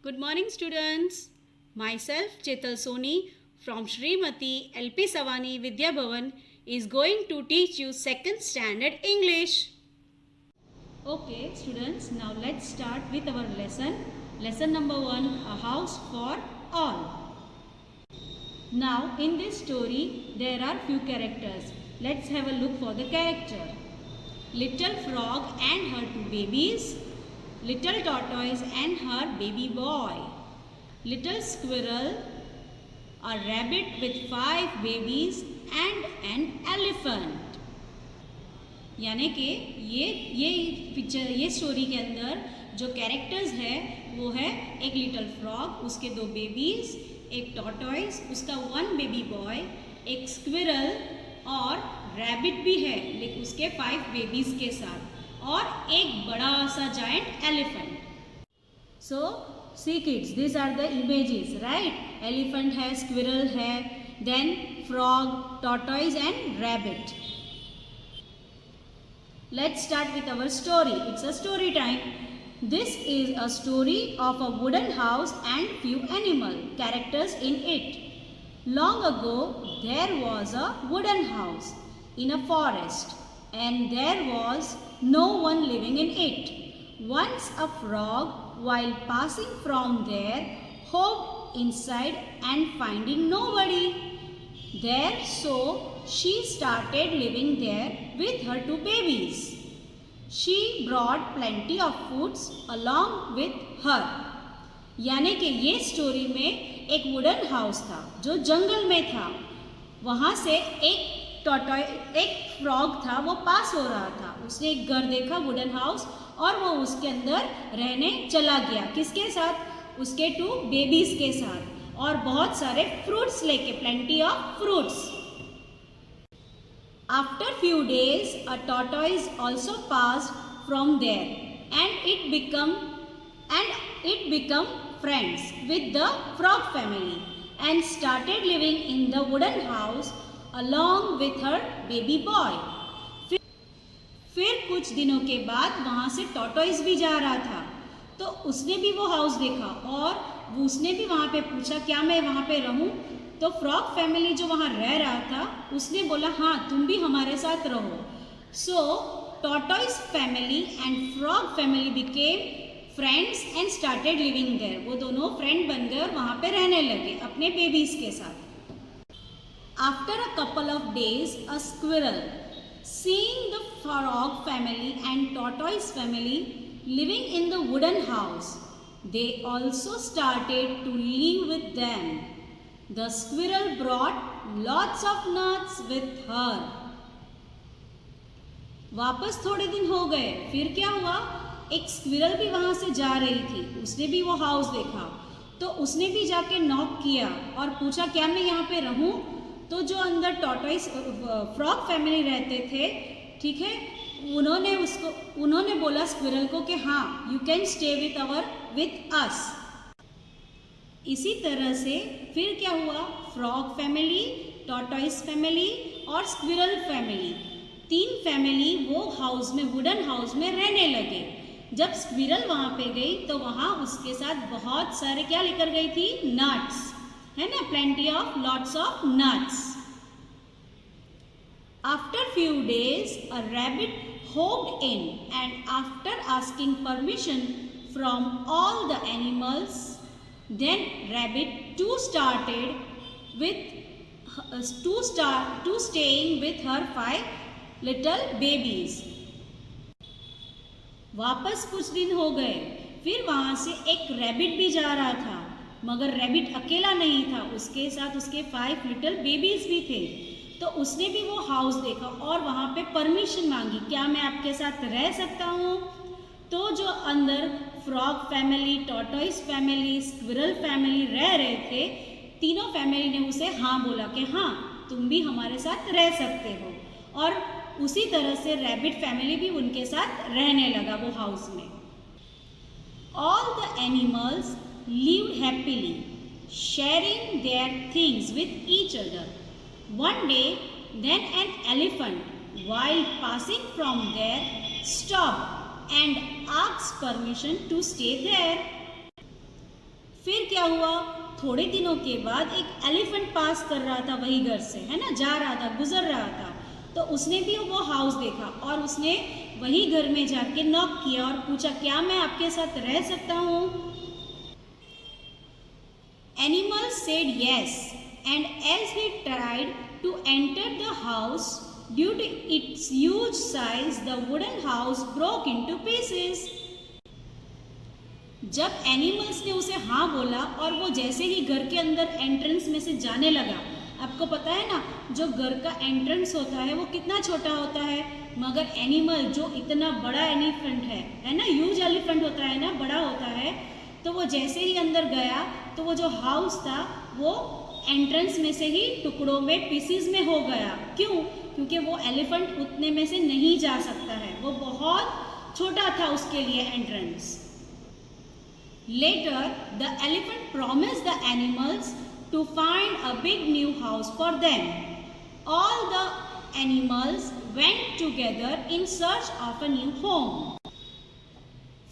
Good morning, students. Myself, Chetal Soni from Srimati LP Savani Vidya Bhavan is going to teach you 2nd standard English. Okay, students, now let's start with our lesson. Lesson number 1, A House for All. Now, in this story, there are few characters. Let's have a look for the character. Little frog and her 2 babies. Little tortoise and her baby boy. Little squirrel, a rabbit with 5 babies and an elephant. यानी कि ये story के अंदर जो characters है वो है एक लिटिल फ्रॉग, उसके 2 बेबीज, एक टॉर्टॉइस, उसका 1 बेबी बॉय, एक स्क्विरल और रैबिट भी है लेकिन उसके 5 बेबीज के साथ, और एक बड़ा सा giant elephant. So see kids, this are the images, right? Elephant है, स्क्विरल है, then frog, tortoise and rabbit. Let's start with our story. It's a story time. This is a story of a wooden house and few animal characters in it. Long ago, there was a wooden house in a forest, and there was no one living in it. Once a frog, while passing from there, hopped inside and finding nobody there, so she started living there with her 2 babies. She brought plenty of foods along with her. यानी कि ये story में एक wooden house था जो जंगल में था. वहाँ से एक फ्रॉग था, वो पास हो रहा था. उसने एक घर देखा, वुडन हाउस, और वो उसके अंदर रहने चला गया. किसके साथ? उसके 2 बेबीज के साथ, और बहुत सारे फ्रूट्स लेके, plenty of fruits. After few days, a tortoise also passed from there, and it become friends with the frog family and started living in the wooden house along with her baby boy. फिर कुछ दिनों के बाद वहाँ से tortoise भी जा रहा था, तो उसने भी वो हाउस देखा और उसने भी वहाँ पे पूछा क्या मैं वहाँ पे रहूँ. तो फ्रॉग फैमिली जो वहाँ रह रहा था उसने बोला हाँ तुम भी हमारे साथ रहो. So tortoise family and frog family became friends and started living there. वो दोनों फ्रेंड बन गए और वहाँ पे रहने लगे अपने बेबीज के साथ. After a couple of days, a squirrel, seeing the frog family and tortoise family living in the wooden house, they also started to live with them. The squirrel brought lots of nuts with her. वापस थोड़े दिन हो गए, फिर क्या हुआ? एक squirrel भी वहाँ से जा रही थी, उसने भी वो हाउस देखा, तो उसने भी जाके नॉक किया और पूछा क्या मैं यहाँ पे रहूँ. तो जो अंदर टॉर्टॉइस फ्रॉग फैमिली रहते थे, ठीक है, उन्होंने बोला स्क्विरल को कि हाँ you can stay with us. इसी तरह से फिर क्या हुआ? फ्रॉग फैमिली, टॉर्टॉइस फैमिली और स्क्विरल फैमिली, 3 फैमिली वो हाउस में, वुडन हाउस में रहने लगे. जब स्क्विरल वहाँ पे गई तो वहाँ उसके साथ बहुत सारे क्या लेकर गई थी? नट्स, है ना, plenty of lots of nuts. After few days, a rabbit hopped in, and after asking permission from all the animals, then rabbit too started staying with her 5 little babies. वापस कुछ दिन हो गए, फिर वहाँ से एक रैबिट भी जा रहा था, मगर रैबिट अकेला नहीं था, उसके साथ उसके 5 लिटिल बेबीज भी थे. तो उसने भी वो हाउस देखा और वहाँ पे परमिशन मांगी, क्या मैं आपके साथ रह सकता हूँ. तो जो अंदर frog family, tortoise family, squirrel family रह रहे थे, तीनों फैमिली ने उसे हाँ बोला कि हाँ तुम भी हमारे साथ रह सकते हो. और उसी तरह से रैबिट फैमिली भी उनके साथ रहने लगा वो हाउस में. All the animals lived happily, sharing their things with each other. One day, then an elephant, while passing from there, stopped and asked permission to stay there. फिर क्या हुआ, थोड़े दिनों के बाद एक एलिफेंट पास कर रहा था वही घर से, है ना, जा रहा था, गुजर रहा था। तो उसने भी वो हाउस देखा और उसने वही घर में जाके नॉक किया और पूछा, क्या मैं आपके साथ रह सकता हूँ? Animal said yes, and as he tried to enter the house, due to its huge size, the wooden house broke into pieces. जब एनिमल्स ने उसे हाँ बोला और वो जैसे ही घर के अंदर एंट्रेंस में से जाने लगा, आपको पता है ना, जो घर का एंट्रेंस होता है वो कितना छोटा होता है, मगर एनिमल जो इतना बड़ा एलिफेंट है ना, ह्यूज एलिफेंट होता है ना, बड़ा होता है, तो वो जैसे ही अंदर गया तो वो जो हाउस था वो एंट्रेंस में से ही टुकड़ों में, पीसीज में हो गया। क्यों? क्योंकि वो एलिफेंट उतने में से नहीं जा सकता है, वो बहुत छोटा था उसके लिए entrance. Later, the elephant promised the animals to find a big new house for them. All the animals went together in search of a new home.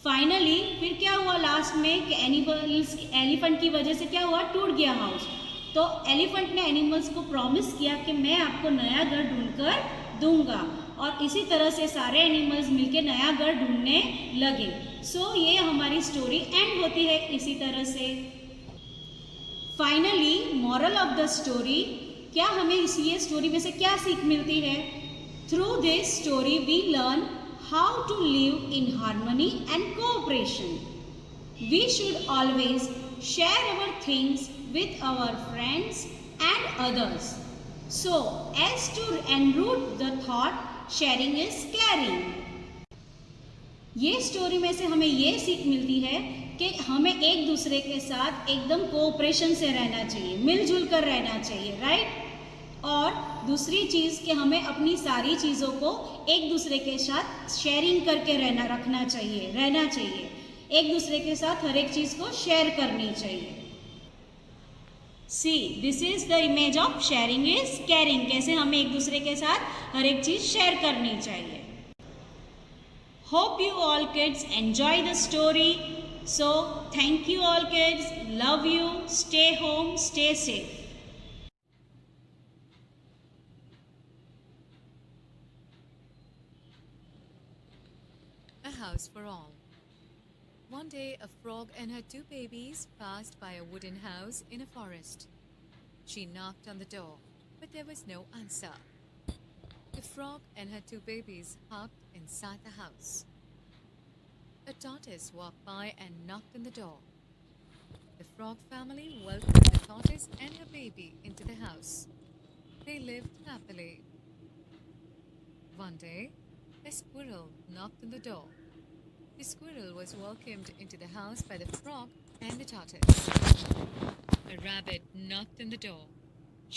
Finally फिर क्या हुआ लास्ट में कि एलिफेंट की वजह से क्या हुआ, टूट गया हाउस। तो एलिफेंट ने एनिमल्स को प्रॉमिस किया कि मैं आपको नया घर ढूंढकर दूंगा, और इसी तरह से सारे एनिमल्स मिलके नया घर ढूंढने लगे। सो ये हमारी स्टोरी एंड होती है इसी तरह से। Finally moral of the story, क्या हमें ये स्टोरी में से क्या सीख मिलती है? Through this story we learn how to live in harmony and cooperation. We should always share our things with our friends and others. So as to enroot the thought, sharing is caring. ये story में से हमें ये सीख मिलती है कि हमें एक दूसरे के साथ एकदम कोऑपरेशन से रहना चाहिए, मिलजुल कर रहना चाहिए, राइट? और दूसरी चीज़ कि हमें अपनी सारी चीज़ों को एक दूसरे के साथ शेयरिंग करके रहना चाहिए, एक दूसरे के साथ हर एक चीज़ को शेयर करनी चाहिए। See this is the image of sharing is caring, कैसे हमें एक दूसरे के साथ हर एक चीज़ शेयर करनी चाहिए। Hope you all kids enjoy the story. So thank you all kids, love you, stay home, stay safe. A house for all. One day, a frog and her 2 babies passed by a wooden house in a forest. She knocked on the door, but there was no answer. The frog and her 2 babies hopped inside the house. A tortoise walked by and knocked on the door. The frog family welcomed the tortoise and her baby into the house. They lived happily. One day, a squirrel knocked on the door. The squirrel was welcomed into the house by the frog and the tortoise. A rabbit knocked on the door.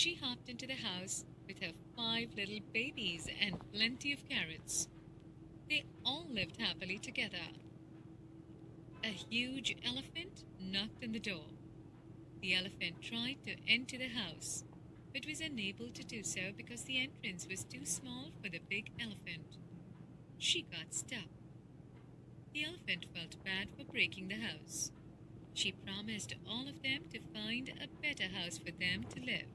She hopped into the house with her 5 little babies and plenty of carrots. They all lived happily together. A huge elephant knocked on the door. The elephant tried to enter the house, but was unable to do so because the entrance was too small for the big elephant. She got stuck. The elephant felt bad for breaking the house. She promised all of them to find a better house for them to live.